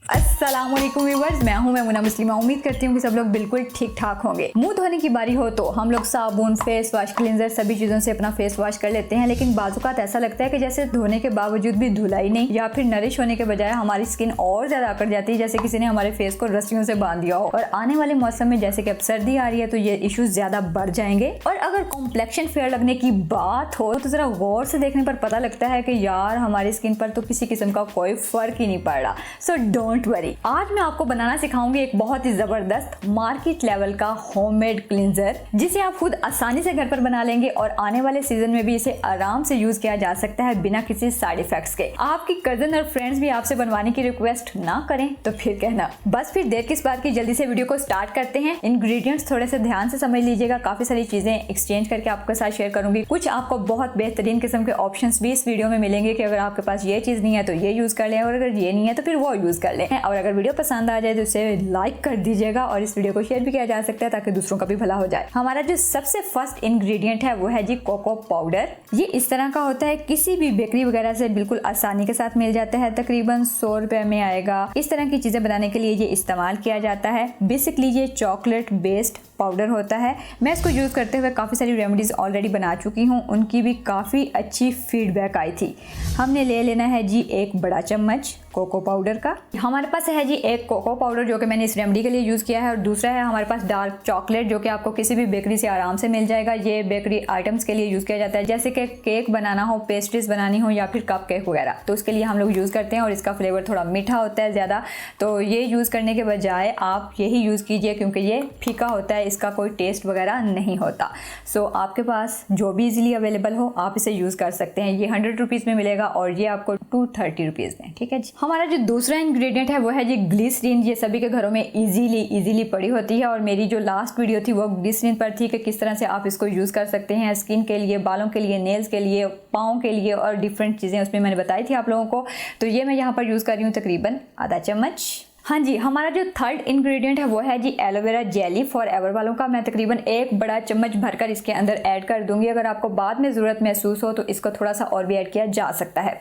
अस्सलामुअलैकुम व्यूअर्स, मैं हूं मैमुना मुस्लिमा। उम्मीद करती हूं कि सब लोग बिल्कुल ठीक ठाक होंगे। मुंह धोने की बारी हो तो हम लोग साबुन, फेस वॉश, क्लींजर सभी चीज़ों से अपना फेस वॉश कर लेते हैं, लेकिन बाज़ात ऐसा लगता है कि जैसे धोने के बावजूद भी धुला ही नहीं, या फिर नरिश होने के बजाय हमारी स्किन और ज़्यादा अकड़ जाती है, जैसे किसी ने हमारे फेस को रस्सियों से बांध दिया हो। और आने वाले मौसम में जैसे कि अब सर्दी आ रही है तो ये इश्यूज ज़्यादा बढ़ जाएंगे। और अगर कॉम्प्लेक्शन फेयर लगने की बात हो तो ज़रा गौर से देखने पर पता लगता है कि यार हमारी स्किन पर तो किसी किस्म का कोई फर्क ही नहीं पड़ रहा। सो डोंट वरी, आज मैं आपको बनाना सिखाऊंगी एक बहुत ही जबरदस्त मार्केट लेवल का होममेड क्लींजर, जिसे आप खुद आसानी से घर पर बना लेंगे और आने वाले सीजन में भी इसे आराम से यूज किया जा सकता है बिना किसी साइड इफेक्ट्स के। आपकी कजन और फ्रेंड्स भी आपसे बनवाने की रिक्वेस्ट ना करें तो फिर कहना। बस फिर देर किस बात की, जल्दी से वीडियो को स्टार्ट करते हैं। इंग्रेडिएंट्स थोड़े से ध्यान से समझ लीजिएगा, काफी सारी चीजें एक्सचेंज करके आपके साथ शेयर करूंगी। कुछ आपको बहुत बेहतरीन किस्म के ऑप्शंस भी इस वीडियो में मिलेंगे कि अगर आपके पास ये चीज नहीं है तो ये यूज कर लें, और अगर ये नहीं है तो फिर वो यूज कर लें। और अगर वीडियो पसंद आ जाए तो इसे लाइक कर दीजिएगा और इस वीडियो को शेयर भी किया जा सकता है ताकि दूसरों का भी भला हो जाए। हमारा जो सबसे फर्स्ट इंग्रेडिएंट है वो है जी कोको पाउडर। ये इस तरह का होता है, किसी भी बेकरी वगैरह से बिल्कुल आसानी के साथ मिल जाता है, तकरीबन 100 रुपए में आएगा। इस तरह की चीजें बनाने के लिए ये इस्तेमाल किया जाता है। बेसिकली ये चॉकलेट बेस्ड पाउडर होता है। मैं इसको यूज करते हुए काफी सारी रेमेडीज ऑलरेडी बना चुकी हूँ, उनकी भी काफी अच्छी फीडबैक आई थी। हमने ले लेना है जी एक बड़ा चम्मच कोको पाउडर का। हमारे पास है जी एक कोको पाउडर जो कि मैंने इस रेमेडी के लिए यूज किया है, और दूसरा है हमारे पास डार्क चॉकलेट जो कि आपको किसी भी बेकरी से आराम से मिल जाएगा। ये बेकरी आइटम्स के लिए यूज किया जाता है, जैसे कि केक बनाना हो, पेस्ट्रीज बनानी हो या फिर कप केक वगैरह, तो उसके लिए हम लोग यूज करते हैं। और इसका फ्लेवर थोड़ा मीठा होता है ज्यादा, तो ये यूज करने के बजाय आप यही यूज कीजिए क्योंकि ये फीका होता है, इसका कोई टेस्ट वगैरह नहीं होता। सो आपके पास जो भी इजीली अवेलेबल हो आप इसे यूज कर सकते हैं। ये 100 रुपीज में मिलेगा और ये आपको 230 रुपीज में। ठीक है जी। हमारा जो दूसरा इंग्रेडिएंट है वो है जी ग्लिसरीन। ये सभी के घरों में इजीली पड़ी होती है, और मेरी जो लास्ट वीडियो थी वो ग्लिसरीन पर थी कि किस तरह से आप इसको यूज कर सकते हैं स्किन के लिए, बालों के लिए, नेल्स के लिए, पाँव के लिए, और डिफरेंट चीजें उसमें मैंने बताई थी आप लोगों को। तो ये मैं यहाँ पर यूज कर रही हूँ तकरीबन आधा चम्मच। हाँ जी, हमारा जो थर्ड इंग्रेडिएंट है वो है जी एलोवेरा जेली फॉर एवर वालों का। मैं तकरीबन एक बड़ा चम्मच भरकर इसके अंदर ऐड कर दूंगी। अगर आपको बाद में ज़रूरत महसूस हो तो इसको थोड़ा सा और भी ऐड किया जा सकता है।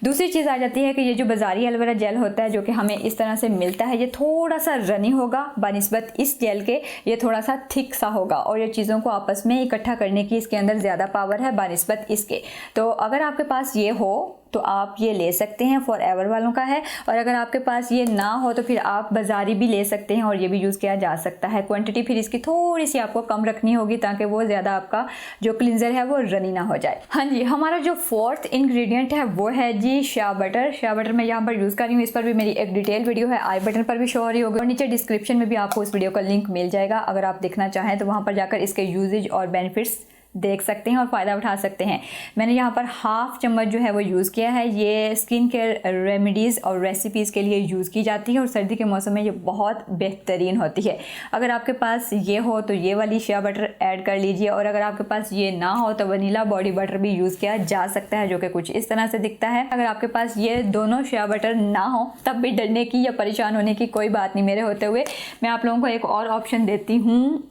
दूसरी चीज़ आ जाती है कि ये जो बाजारी एलोवेरा जेल होता है जो कि हमें इस तरह से मिलता है, ये थोड़ा सा रनी होगा बानिस्बत इस जेल के, ये थोड़ा सा थिक सा होगा, और ये चीज़ों को आपस में इकट्ठा करने की इसके अंदर ज़्यादा पावर है बानिस्बत इसके। तो अगर आपके पास ये हो तो आप ये ले सकते हैं, फॉर एवर वालों का है। और अगर आपके पास ये ना हो तो फिर आप बाजारी भी ले सकते हैं और ये भी यूज़ किया जा सकता है। क्वांटिटी फिर इसकी थोड़ी सी आपको कम रखनी होगी ताकि वो ज़्यादा आपका जो क्लिंजर है वो रनी ना हो जाए। हाँ जी, हमारा जो फोर्थ इंग्रेडिएंट है वो है जी शा बटर। शा बटर मैं यहाँ पर यूज़ कर रही हूँ, इस पर भी मेरी एक डिटेल वीडियो है, आई बटन पर भी शो हो रही होगी और नीचे डिस्क्रिप्शन में भी आपको उस वीडियो का लिंक मिल जाएगा। अगर आप देखना चाहें तो वहाँ पर जाकर इसके यूजेज और बेनिफिट्स देख सकते हैं और फ़ायदा उठा सकते हैं। मैंने यहाँ पर हाफ चम्मच जो है वो यूज़ किया है। ये स्किन केयर रेमेडीज़ और रेसिपीज़ के लिए यूज़ की जाती है और सर्दी के मौसम में ये बहुत बेहतरीन होती है। अगर आपके पास ये हो तो ये वाली शिया बटर ऐड कर लीजिए, और अगर आपके पास ये ना हो तो वनीला बॉडी बटर भी यूज़ किया जा सकता है जो कि कुछ इस तरह से दिखता है। अगर आपके पास ये दोनों शिया बटर ना हो तब भी डरने की या परेशान होने की कोई बात नहीं। मेरे होते हुए मैं आप लोगों को एक और ऑप्शन देती हूँ,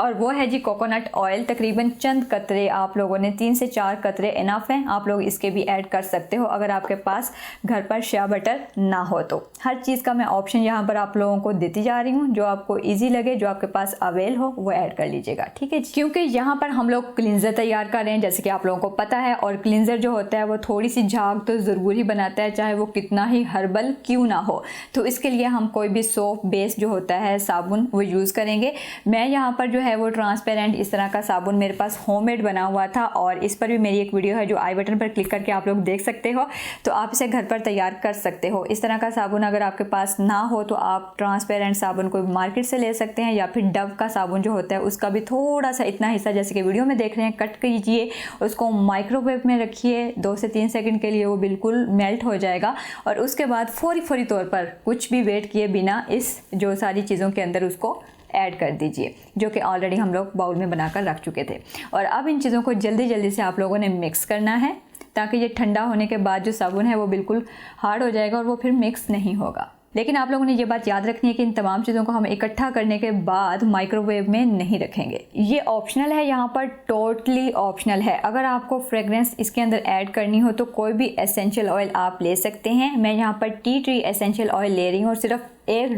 और वो है जी कोकोनट ऑयल। तकरीबन चंद कतरे आप लोगों ने, 3 से 4 कतरे इनफ हैं, आप लोग इसके भी ऐड कर सकते हो अगर आपके पास घर पर शिया बटर ना हो तो। हर चीज़ का मैं ऑप्शन यहाँ पर आप लोगों को देती जा रही हूँ, जो आपको इजी लगे, जो आपके पास अवेल हो वो ऐड कर लीजिएगा। ठीक है, क्योंकि यहाँ पर हम लोग क्लिंजर तैयार कर रहे हैं जैसे कि आप लोगों को पता है, और क्लिंजर जो होता है वो थोड़ी सी झाग तो ज़रूर ही बनाता है, चाहे वो कितना ही हर्बल क्यों ना हो। तो इसके लिए हम कोई भी सोप बेस जो होता है साबुन वो यूज़ करेंगे। मैं यहाँ पर जो है वो ट्रांसपेरेंट इस तरह का साबुन मेरे पास होममेड बना हुआ था, और इस पर भी मेरी एक वीडियो है जो आई बटन पर क्लिक करके आप लोग देख सकते हो, तो आप इसे घर पर तैयार कर सकते हो। इस तरह का साबुन अगर आपके पास ना हो तो आप ट्रांसपेरेंट साबुन को मार्केट से ले सकते हैं, या फिर डव का साबुन जो होता है उसका भी थोड़ा सा इतना हिस्सा जैसे कि वीडियो में देख रहे हैं कट कीजिए, उसको माइक्रोवेव में रखिए 2 से 3 सेकंड के लिए, वो बिल्कुल मेल्ट हो जाएगा, और उसके बाद फौरी तौर पर कुछ भी वेट किए बिना इस जो सारी चीज़ों के अंदर उसको ऐड कर दीजिए, जो कि ऑलरेडी हम लोग बाउल में बनाकर रख चुके थे। और अब इन चीज़ों को जल्दी से आप लोगों ने मिक्स करना है, ताकि ये ठंडा होने के बाद जो साबुन है वो बिल्कुल हार्ड हो जाएगा और वो फिर मिक्स नहीं होगा। लेकिन आप लोगों ने ये बात याद रखनी है कि इन तमाम चीज़ों को हम इकट्ठा करने के बाद माइक्रोवेव में नहीं रखेंगे। ये ऑप्शनल है, यहाँ पर टोटली ऑप्शनल है। अगर आपको फ्रेगरेंस इसके अंदर ऐड करनी हो तो कोई भी एसेंशियल ऑयल आप ले सकते हैं। मैं यहाँ पर टी ट्री एसेंशियल ऑयल ले रही हूँ और सिर्फ एक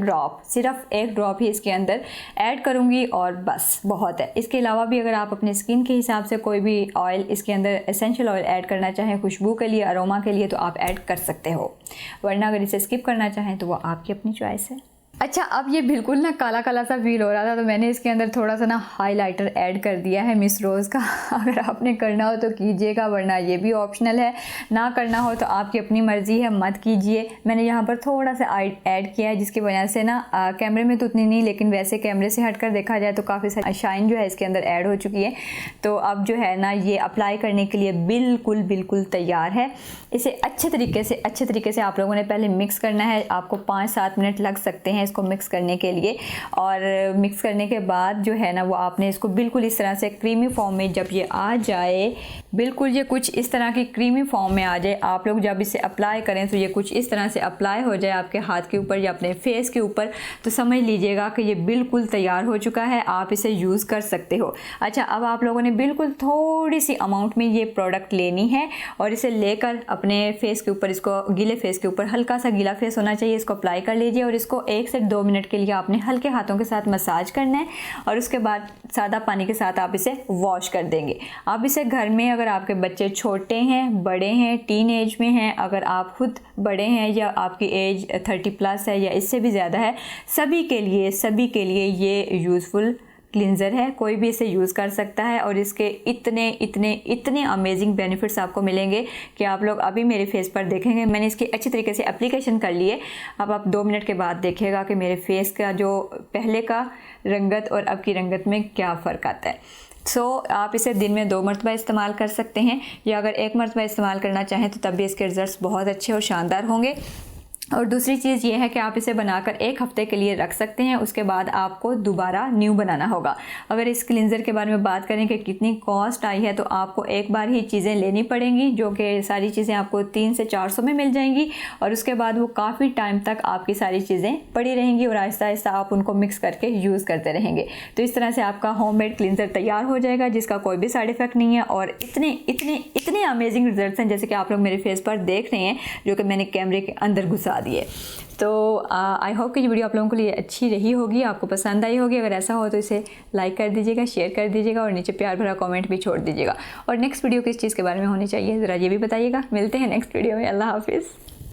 ड्रॉप ही इसके अंदर ऐड करूँगी और बस बहुत है। इसके अलावा भी अगर आप अपने स्किन के हिसाब से कोई भी ऑयल इसके अंदर एसेंशियल ऑयल ऐड करना चाहें, खुशबू के लिए, अरोमा के लिए, तो आप ऐड कर सकते हो, वरना अगर इसे स्किप करना चाहें तो वो आपकी अपनी चॉइस है। अच्छा, अब ये बिल्कुल ना काला काला सा फील हो रहा था तो मैंने इसके अंदर थोड़ा सा ना हाइलाइटर ऐड कर दिया है मिस रोज़ का। अगर आपने करना हो तो कीजिएगा, वरना ये भी ऑप्शनल है। ना करना हो तो आपकी अपनी मर्ज़ी है, मत कीजिए। मैंने यहाँ पर थोड़ा सा ऐड किया है जिसकी वजह से ना कैमरे में तो उतनी नहीं, लेकिन वैसे कैमरे से हटकर देखा जाए तो काफ़ी सारी शाइन जो है इसके अंदर ऐड हो चुकी है। तो अब जो है ना ये अप्लाई करने के लिए बिल्कुल तैयार है। इसे अच्छे तरीके से आप लोगों ने पहले मिक्स करना है। आपको 5-7 मिनट लग सकते हैं इसको मिक्स करने के लिए। और मिक्स करने के बाद जो है ना वो आपने इसको बिल्कुल इस तरह से क्रीमी फॉर्म में जब ये आ जाए, बिल्कुल ये कुछ इस तरह की क्रीमी फॉर्म में आ जाए, आप लोग जब इसे अप्लाई करें तो ये कुछ इस तरह से अप्लाई हो जाए आपके हाथ के ऊपर या अपने फेस के ऊपर, तो समझ लीजिएगा कि ये बिल्कुल तैयार हो चुका है, आप इसे यूज़ कर सकते हो। अच्छा, अब आप लोगों ने बिल्कुल थोड़ी सी अमाउंट में ये प्रोडक्ट लेनी है और इसे लेकर अपने फेस के ऊपर, इसको गीले फेस के ऊपर, हल्का सा गीला फेस होना चाहिए, इसको अप्लाई कर लीजिए और इसको 1 से 2 मिनट के लिए आपने हल्के हाथों के साथ मसाज करना है और उसके बाद सादा पानी के साथ आप इसे वॉश कर देंगे। आप इसे घर में, अगर आपके बच्चे छोटे हैं, बड़े हैं, टीन एज में हैं, अगर आप खुद बड़े हैं या आपकी एज 30+ है या इससे भी ज़्यादा है, सभी के लिए ये यूज़फुल क्लिंजर है। कोई भी इसे यूज़ कर सकता है और इसके इतने अमेजिंग बेनिफिट्स आपको मिलेंगे कि आप लोग अभी मेरे फेस पर देखेंगे। मैंने इसकी अच्छी तरीके से एप्लीकेशन कर ली है। अब आप 2 मिनट के बाद देखिएगा कि मेरे फेस का जो पहले का रंगत और अब की रंगत में क्या फ़र्क आता है। आप इसे दिन में 2 मरतबा इस्तेमाल कर सकते हैं या अगर 1 मरतबा इस्तेमाल करना चाहें तो तब भी इसके रिजल्ट्स बहुत अच्छे और शानदार होंगे। और दूसरी चीज़ ये है कि आप इसे बनाकर 1 हफ्ते के लिए रख सकते हैं, उसके बाद आपको दोबारा न्यू बनाना होगा। अगर इस क्लिंजर के बारे में बात करें कि कितनी कॉस्ट आई है, तो आपको एक बार ही चीज़ें लेनी पड़ेंगी, जो कि सारी चीज़ें आपको 300 से 400 में मिल जाएंगी और उसके बाद वो काफ़ी टाइम तक आपकी सारी चीज़ें पड़ी रहेंगी और आहिस्ता आहिस्ता आप उनको मिक्स करके यूज़ करते रहेंगे। तो इस तरह से आपका होममेड क्लिंजर तैयार हो जाएगा जिसका कोई भी साइड इफ़ेक्ट नहीं है और इतने अमेजिंग रिजल्ट्स हैं जैसे कि आप लोग मेरे फेस पर देख रहे हैं, जो कि मैंने कैमरे के अंदर घुसा दिए। तो आई होप कि ये वीडियो आप लोगों के लिए अच्छी रही होगी, आपको पसंद आई होगी। अगर ऐसा हो तो इसे लाइक कर दीजिएगा, शेयर कर दीजिएगा और नीचे प्यार भरा कमेंट भी छोड़ दीजिएगा। और नेक्स्ट वीडियो किस चीज़ के बारे में होनी चाहिए ज़रा ये भी बताइएगा। मिलते हैं नेक्स्ट वीडियो में। अल्लाह हाफिज़।